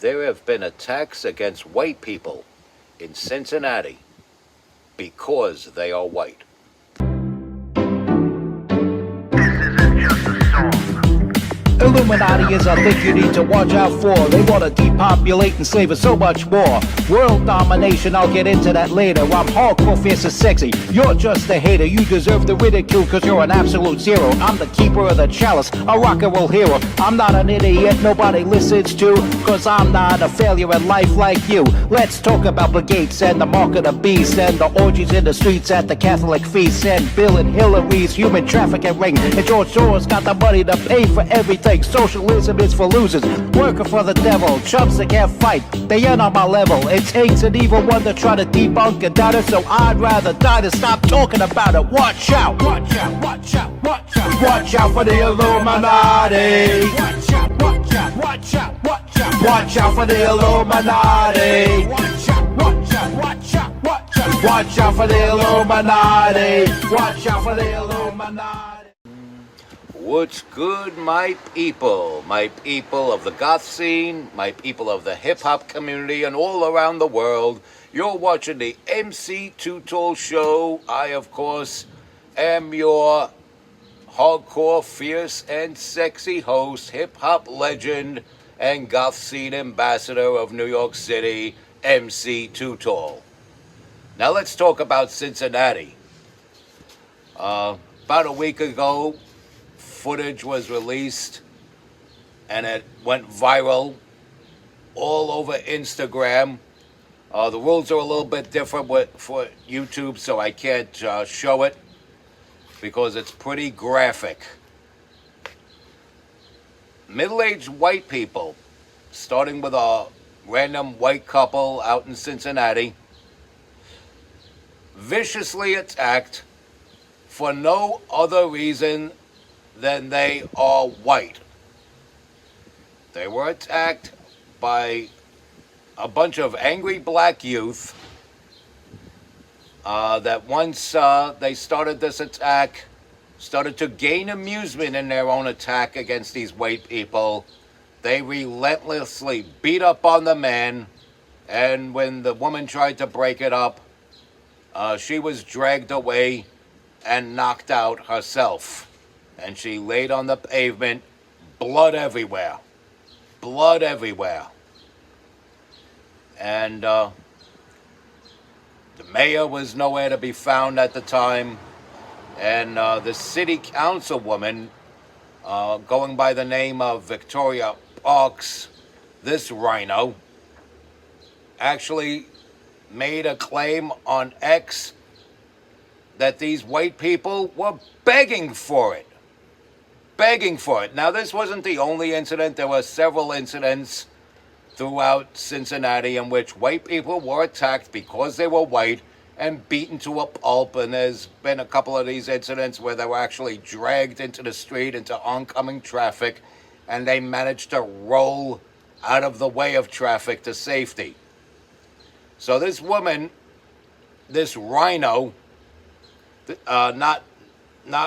There have been attacks against white people in Cincinnati because they are white. Illuminati is a thing you need to watch out for. They want to depopulate and slave us so much more. World domination, I'll get into that later. I'm hardcore, fierce and sexy. You're just a hater. You deserve the ridicule because you're an absolute zero. I'm the keeper of the chalice, a rock and roll hero. I'm not an idiot nobody listens to, because I'm not a failure in life like you. Let's talk about Bill Gates and the mark of the beast, and the orgies in the streets at the Catholic feasts, and Bill and Hillary's human trafficking ring, and George Soros got the money to pay for everything. Socialism is for losers, working for the devil, chumps that can't fight, they ain't on my level. It takes an evil one to try to debunk and doubt it, so I'd rather die than stop talking about it. Watch out, watch out, watch out, watch out. Watch out for the Illuminati. Watch out, watch out, watch out, watch out. Watch out for the Illuminati. Watch out, watch out, watch out, watch out. Watch out for the Illuminati. Watch out for the Illuminati. What's good, my people of the goth scene, my people of the hip-hop community, and all around the world? You're watching the MC Too Tall Show. I, of course, am your hardcore, fierce, and sexy host, hip-hop legend, and goth scene ambassador of New York City, MC Too Tall. Now let's talk about Cincinnati. About a week ago, footage was released and it went viral all over Instagram. The rules are a little bit different for YouTube, so I can't show it because it's pretty graphic. Middle-aged white people, starting with a random white couple out in Cincinnati, viciously attacked for no other reason than they are white. They were attacked by a bunch of angry black youth that once they started this attack, started to gain amusement in their own attack against these white people. They relentlessly beat up on the man, and when the woman tried to break it up, she was dragged away and knocked out herself. And she laid on the pavement, blood everywhere. Blood everywhere. And the mayor was nowhere to be found at the time. And the city councilwoman, going by the name of Victoria Parks, this rhino, actually made a claim on X that these white people were begging for it. Begging for it. Now, this wasn't the only incident. There were several incidents throughout Cincinnati in which white people were attacked because they were white and beaten to a pulp. And there's been a couple of these incidents where they were actually dragged into the street, into oncoming traffic, and they managed to roll out of the way of traffic to safety. So this woman, this rhino, not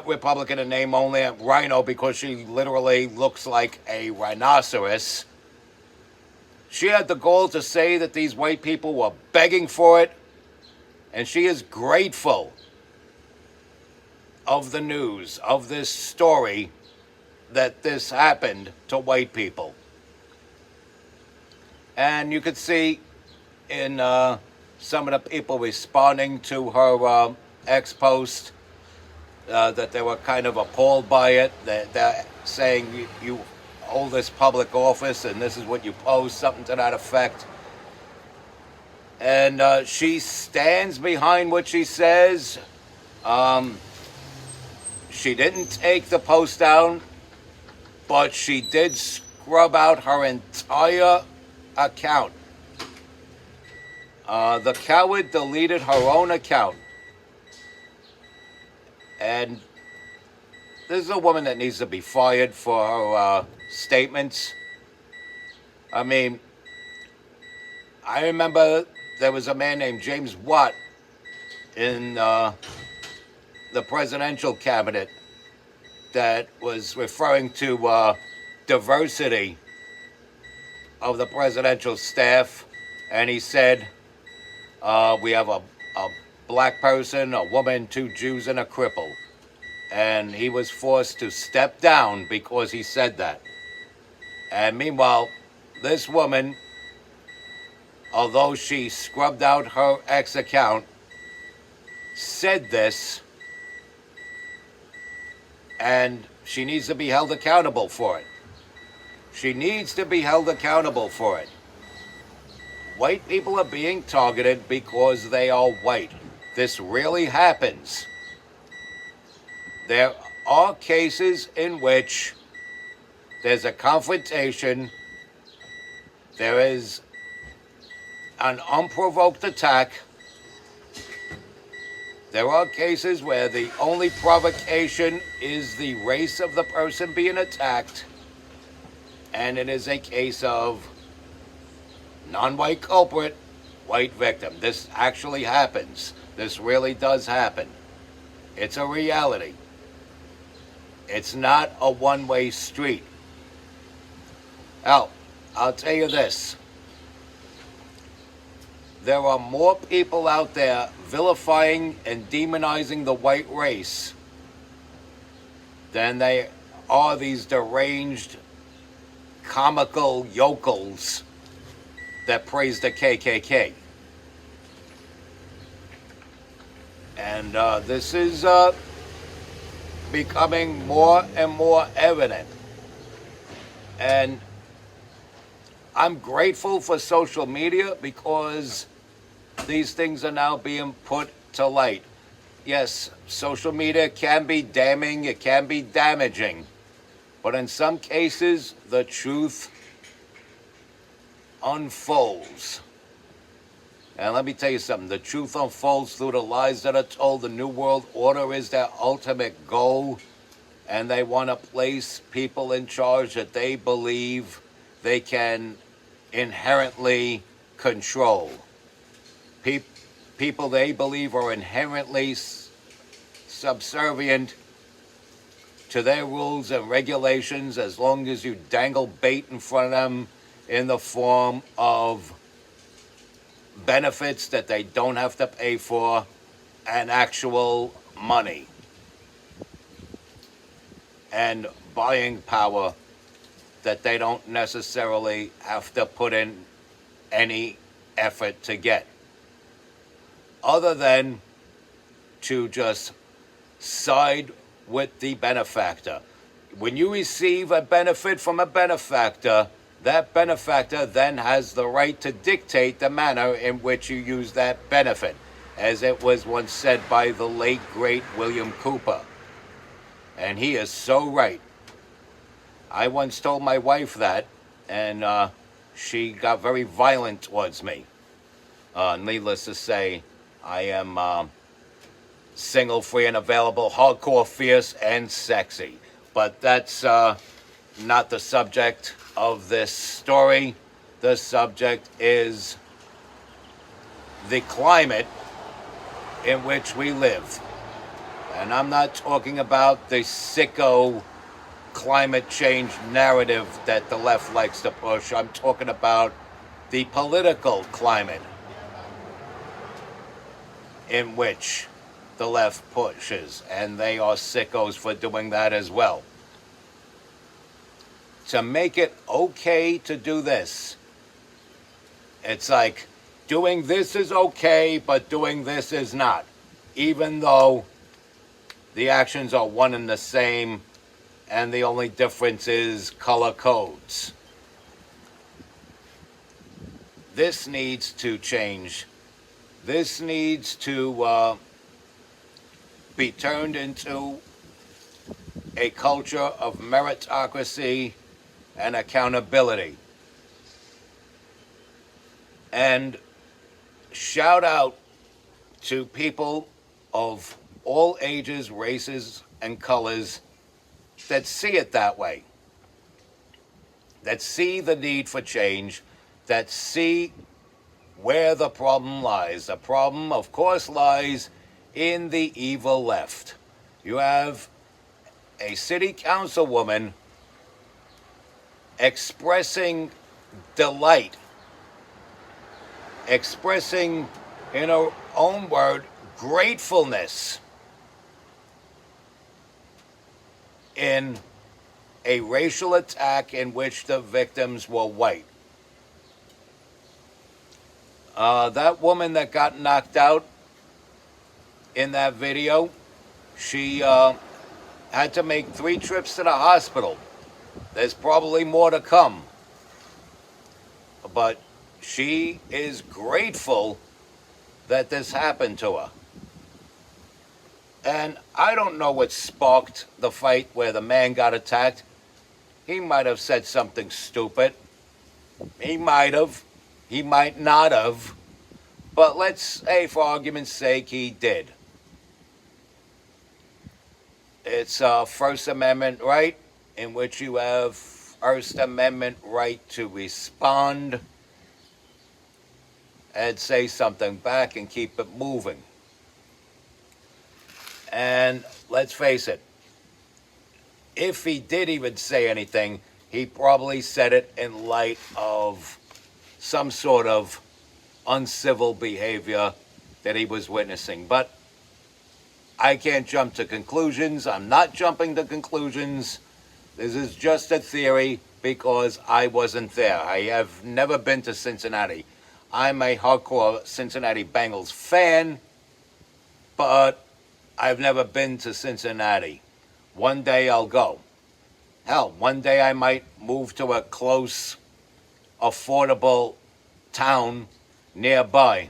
Republican in name only, a rhino because she literally looks like a rhinoceros. She had the goal to say that these white people were begging for it, and she is grateful of the news, of this story, that this happened to white people. And you could see in some of the people responding to her X post, that they were kind of appalled by it. They're saying you hold this public office and this is what you post, something to that effect. And she stands behind what she says. She didn't take the post down, but she did scrub out her entire account. The coward deleted her own account. And this is a woman that needs to be fired for her statements. I mean, I remember there was a man named James Watt in the presidential cabinet that was referring to diversity of the presidential staff, and he said, we have a black person, a woman, 2 Jews, and a cripple. And he was forced to step down because he said that. And meanwhile, this woman, although she scrubbed out her ex account, said this, and she needs to be held accountable for it. She needs to be held accountable for it. White people are being targeted because they are white. This really happens. There are cases in which there's a confrontation, there is an unprovoked attack. There are cases where the only provocation is the race of the person being attacked, and it is a case of non-white culprit, white victim. This actually happens. This really does happen. It's a reality. It's not a one-way street. Now, I'll tell you this. There are more people out there vilifying and demonizing the white race than they are these deranged, comical yokels that praise the KKK. And this is becoming more and more evident. And I'm grateful for social media because these things are now being put to light. Yes, social media can be damning, it can be damaging, but in some cases, the truth unfolds. And let me tell you something, the truth unfolds through the lies that are told. The New World Order is their ultimate goal, and they want to place people in charge that they believe they can inherently control. People they believe are inherently subservient to their rules and regulations as long as you dangle bait in front of them in the form of benefits that they don't have to pay for and actual money and buying power that they don't necessarily have to put in any effort to get, other than to just side with the benefactor. When you receive a benefit from a benefactor, that benefactor then has the right to dictate the manner in which you use that benefit, as it was once said by the late, great William Cooper. And he is so right. I once told my wife that, and she got very violent towards me. Needless to say, I am single, free, and available, hardcore, fierce, and sexy. But that's not the subject of this story. The subject is the climate in which we live. And I'm not talking about the sicko climate change narrative that the left likes to push. I'm talking about the political climate in which the left pushes, and they are sickos for doing that as well. To make it okay to do this, it's like doing this is okay, but doing this is not, even though the actions are one and the same, and the only difference is color codes. This needs to change. This needs to be turned into a culture of meritocracy and accountability. And shout out to people of all ages, races, and colors that see it that way, that see the need for change, that see where the problem lies. The problem, of course, lies in the evil left. You have a city councilwoman expressing delight, expressing, in her own word, gratefulness in a racial attack in which the victims were white. That woman that got knocked out in that video, she had to make 3 trips to the hospital. There's probably more to come. But she is grateful that this happened to her. And I don't know what sparked the fight where the man got attacked. He might have said something stupid. He might have. He might not have. But let's say, for argument's sake, he did. It's a First Amendment right in which you have First Amendment right to respond and say something back and keep it moving. And let's face it, if he did even say anything, he probably said it in light of some sort of uncivil behavior that he was witnessing. But I can't jump to conclusions. I'm not jumping to conclusions. This is just a theory because I wasn't there. I have never been to Cincinnati. I'm a hardcore Cincinnati Bengals fan, but I've never been to Cincinnati. One day I'll go. Hell, one day I might move to a close, affordable town nearby.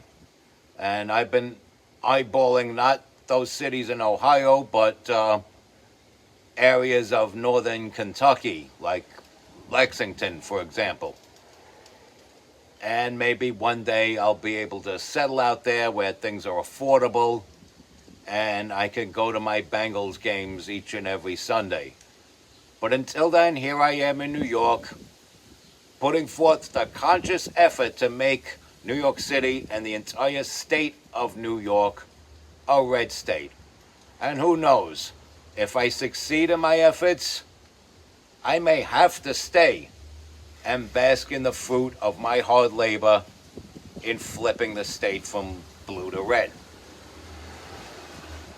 And I've been eyeballing not those cities in Ohio, but areas of northern Kentucky, like Lexington, for example. And maybe one day I'll be able to settle out there where things are affordable and I can go to my Bengals games each and every Sunday. But until then, here I am in New York, putting forth the conscious effort to make New York City and the entire state of New York a red state. And who knows, if I succeed in my efforts, I may have to stay and bask in the fruit of my hard labor in flipping the state from blue to red.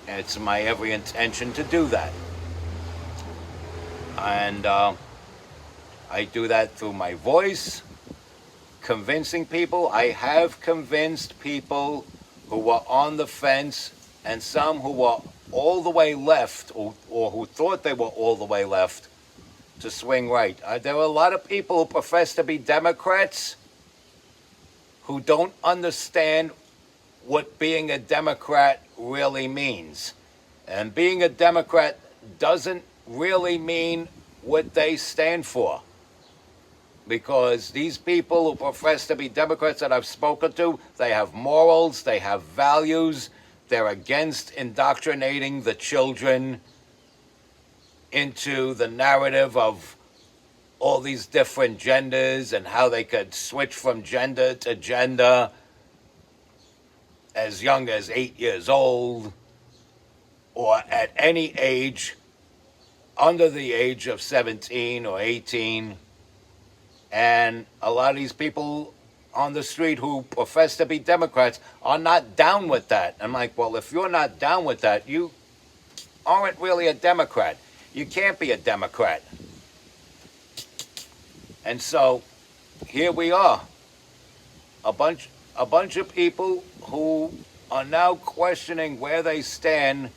And it's my every intention to do that. And I do that through my voice, convincing people. I have convinced people who were on the fence and some who were all the way left or who thought they were all the way left to swing right. There are a lot of people who profess to be Democrats who don't understand what being a Democrat really means. And being a Democrat doesn't really mean what they stand for. Because these people who profess to be Democrats that I've spoken to, they have morals, they have values, they're against indoctrinating the children into the narrative of all these different genders and how they could switch from gender to gender as young as 8 years old or at any age under the age of 17 or 18. And a lot of these people on the street who profess to be Democrats are not down with that. I'm like, well, if you're not down with that, you aren't really a Democrat. You can't be a Democrat. And so here we are, a bunch of people who are now questioning where they stand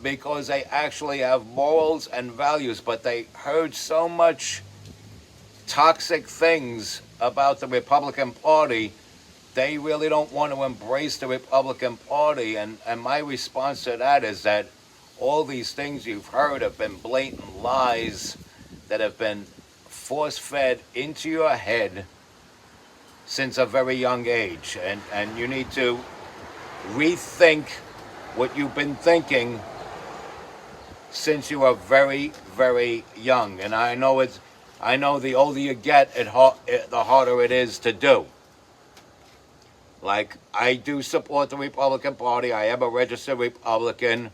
because they actually have morals and values, but they heard so much toxic things about the Republican Party, they really don't want to embrace the Republican Party. And my response to that is that all these things you've heard have been blatant lies that have been force-fed into your head since a very young age. And you need to rethink what you've been thinking since you were very, very young. And I know the older you get, the harder it is to do. Like, I do support the Republican Party. I am a registered Republican.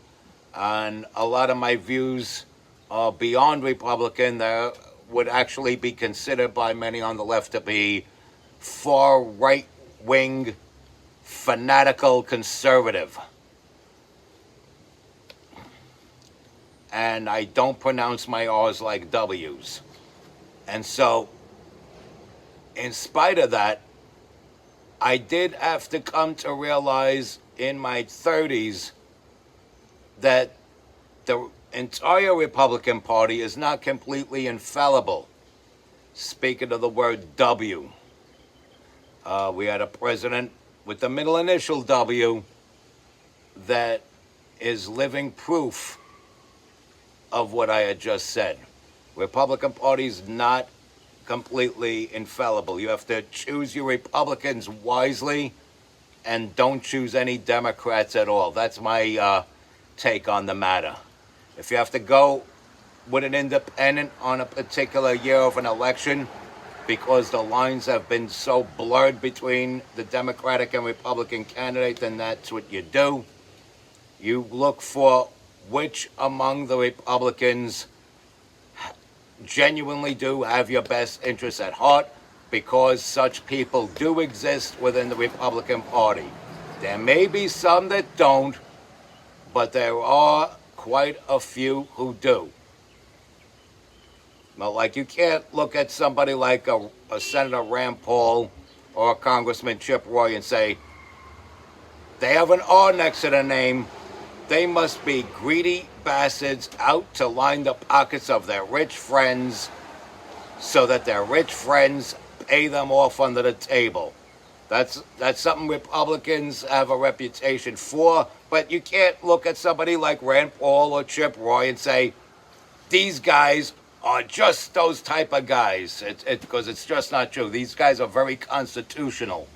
And a lot of my views are beyond Republican. They're would actually be considered by many on the left to be far right-wing, fanatical conservative. And I don't pronounce my R's like W's. And so, in spite of that, I did have to come to realize in my 30s that the entire Republican Party is not completely infallible. Speaking of the word W, we had a president with the middle initial W that is living proof of what I had just said. Republican Party is not completely infallible. You have to choose your Republicans wisely and don't choose any Democrats at all. That's my take on the matter. If you have to go with an independent on a particular year of an election because the lines have been so blurred between the Democratic and Republican candidate, then that's what you do. You look for which among the Republicans genuinely do have your best interests at heart, because such people do exist within the Republican Party. There may be some that don't, but there are quite a few who do. Well, like, you can't look at somebody like a Senator Rand Paul or a Congressman Chip Roy and say, they have an R next to their name, they must be greedy bastards out to line the pockets of their rich friends so that their rich friends pay them off under the table. That's something Republicans have a reputation for, but you can't look at somebody like Rand Paul or Chip Roy and say, these guys are just those type of guys, because it's just not true. These guys are very constitutional,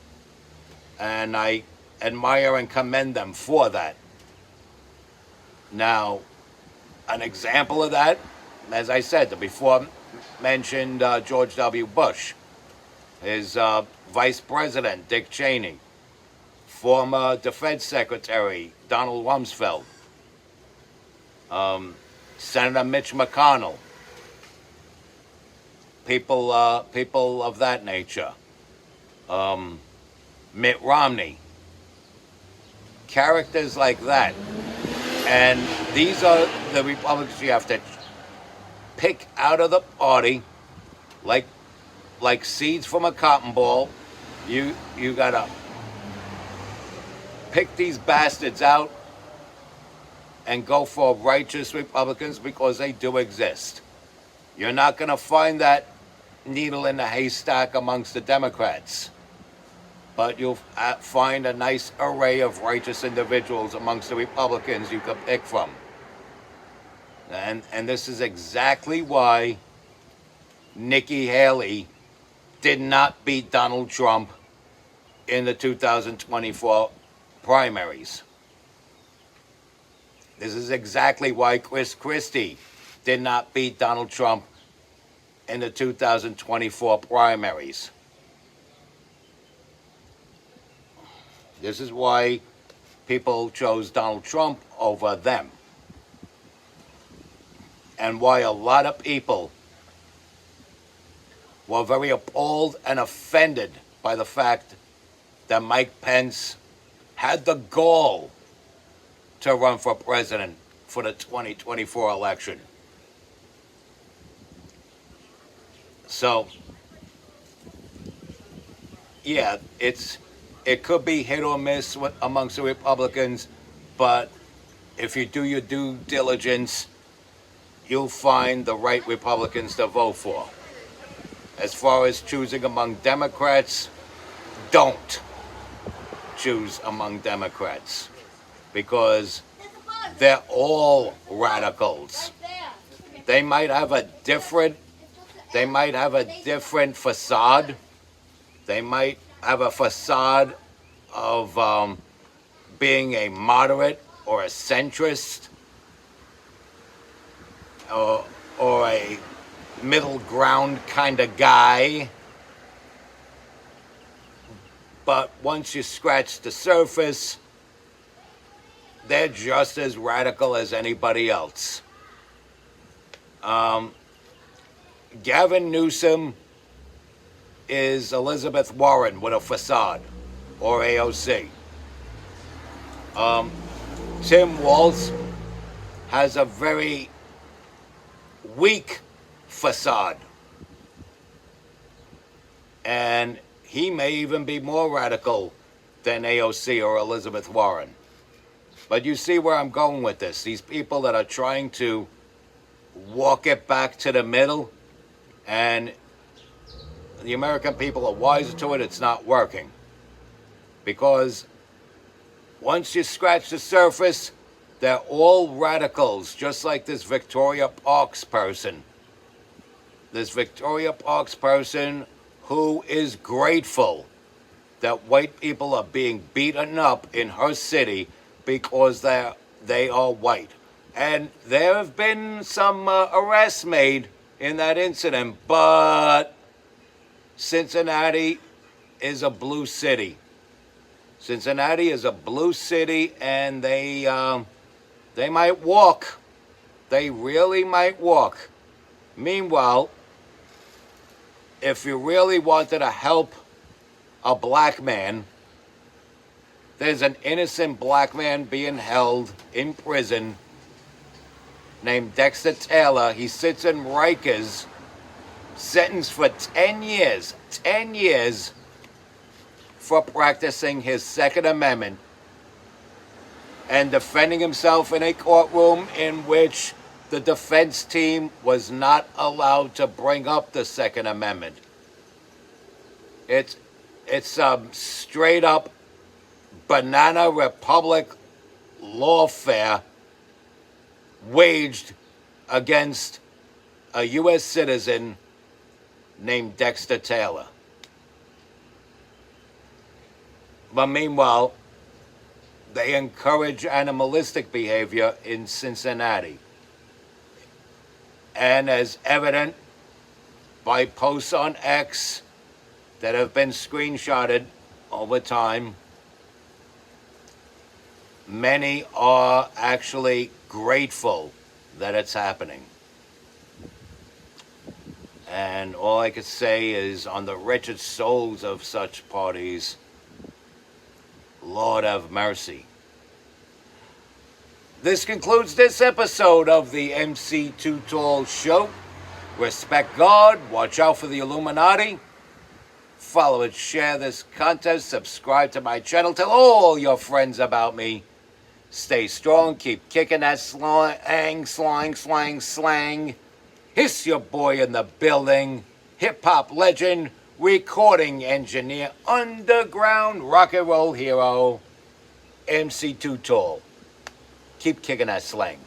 and I admire and commend them for that. Now, an example of that, as I said, the before mentioned George W. Bush, his Vice President, Dick Cheney, former Defense Secretary, Donald Rumsfeld, Senator Mitch McConnell, people of that nature, Mitt Romney, characters like that. And these are the Republicans you have to pick out of the party, like seeds from a cotton ball. You gotta pick these bastards out and go for righteous Republicans, because they do exist. You're not gonna find that needle in the haystack amongst the Democrats, but you'll find a nice array of righteous individuals amongst the Republicans you can pick from. And this is exactly why Nikki Haley did not beat Donald Trump in the 2024 primaries. This is exactly why Chris Christie did not beat Donald Trump in the 2024 primaries. This is why people chose Donald Trump over them. And why a lot of people were very appalled and offended by the fact that Mike Pence had the gall to run for president for the 2024 election. So, yeah, it could be hit or miss amongst the Republicans, but if you do your due diligence, you'll find the right Republicans to vote for. As far as choosing among Democrats, don't choose among Democrats, because they're all radicals. They might have a different facade. They might have a facade of being a moderate or a centrist, or a middle ground kind of guy. But once you scratch the surface, they're just as radical as anybody else. Gavin Newsom is Elizabeth Warren with a facade, or AOC. Tim Walz has a very weak facade. And he may even be more radical than AOC or Elizabeth Warren. But you see where I'm going with this. These people that are trying to walk it back to the middle, and the American people are wiser to it, it's not working. Because once you scratch the surface, they're all radicals, just like this Victoria Parks person. This Victoria Parks person who is grateful that white people are being beaten up in her city because they are white. And there have been some arrests made in that incident, but Cincinnati is a blue city. Cincinnati is a blue city, and they might walk. They really might walk. Meanwhile, if you really wanted to help a black man, there's an innocent black man being held in prison named Dexter Taylor. He sits in Rikers, sentenced for 10 years for practicing his Second Amendment and defending himself in a courtroom in which the defense team was not allowed to bring up the Second Amendment. It's straight up banana republic lawfare waged against a U.S. citizen named Dexter Taylor. But meanwhile, they encourage animalistic behavior in Cincinnati. And as evident by posts on X that have been screenshotted over time, many are actually grateful that it's happening. And all I could say is, on the wretched souls of such parties, Lord have mercy. This concludes this episode of the MC Too Tall Show. Respect God, watch out for the Illuminati. Follow and share this content, subscribe to my channel, tell all your friends about me. Stay strong, keep kicking that slang. Hiss your boy in the building. Hip-hop legend, recording engineer, underground rock and roll hero, MC Too Tall. Keep kicking that slang.